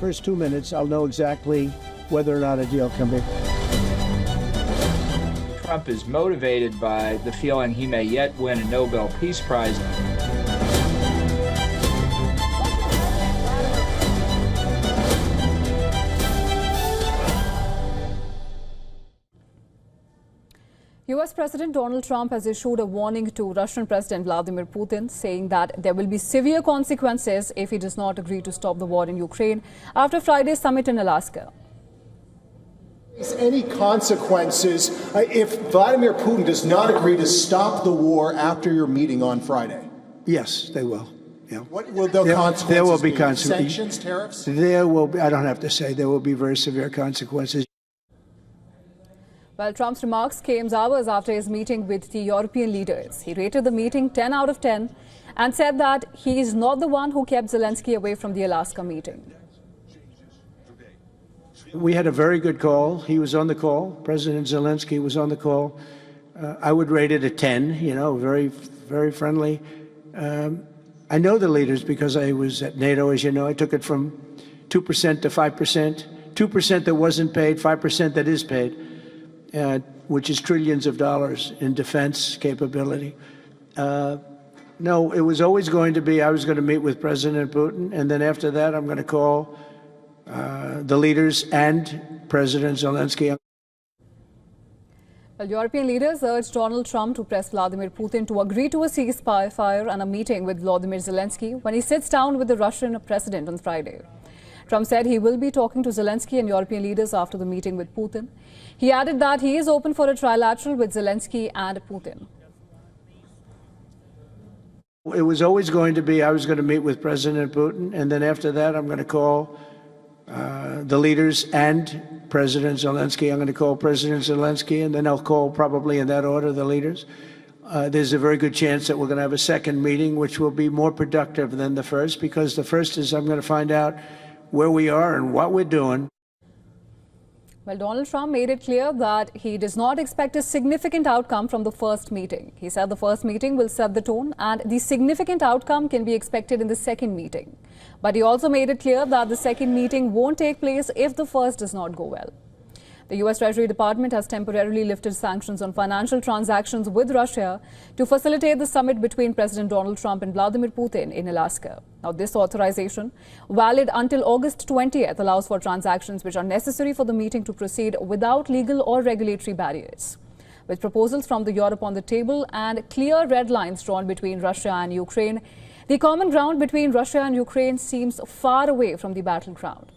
first 2 minutes, I'll know exactly whether or not a deal can be. Trump is motivated by the feeling he may yet win a Nobel Peace Prize. US President Donald Trump has issued a warning to Russian President Vladimir Putin, saying that there will be severe consequences if he does not agree to stop the war in Ukraine after Friday's summit in Alaska. Any consequences if Vladimir Putin does not agree to stop the war after your meeting on Friday? Yes, they will. Yeah. What will the consequences there will be be? consequences. Sanctions, tariffs? There will be, I don't have to say, there will be very severe consequences. Well, Trump's remarks came hours after his meeting with the European leaders. He rated the meeting 10 out of 10 and said that he is not the one who kept Zelensky away from the Alaska meeting. We had a very good call. He was on the call. President Zelensky was on the call. I would rate it a 10, very, very friendly. I know the leaders because I was at NATO, as you know. I took it from 2% to 5%, 2% that wasn't paid, 5% that is paid. Which is trillions of dollars in defense capability. No, it was always going to be, I was going to meet with President Putin, and then after that, I'm going to call the leaders and President Zelensky. Well, European leaders urged Donald Trump to press Vladimir Putin to agree to a ceasefire and a meeting with Vladimir Zelensky when he sits down with the Russian president on Friday. Trump said he will be talking to Zelensky and European leaders after the meeting with Putin. He added that he is open for a trilateral with Zelensky and Putin. It was always going to be, I was going to meet with President Putin, and then after that, I'm going to call the leaders and President Zelensky. I'm going to call President Zelensky, and then I'll call, probably in that order, the leaders. There's a very good chance that we're going to have a second meeting, which will be more productive than the first, because the first is I'm going to find out where we are and what we're doing. Well, Donald Trump made it clear that he does not expect a significant outcome from the first meeting. He said the first meeting will set the tone and the significant outcome can be expected in the second meeting. But he also made it clear that the second meeting won't take place if the first does not go well. The U.S. Treasury Department has temporarily lifted sanctions on financial transactions with Russia to facilitate the summit between President Donald Trump and Vladimir Putin in Alaska. Now, this authorization, valid until August 20th, allows for transactions which are necessary for the meeting to proceed without legal or regulatory barriers. With proposals from Europe on the table and clear red lines drawn between Russia and Ukraine, the common ground between Russia and Ukraine seems far away from the battleground.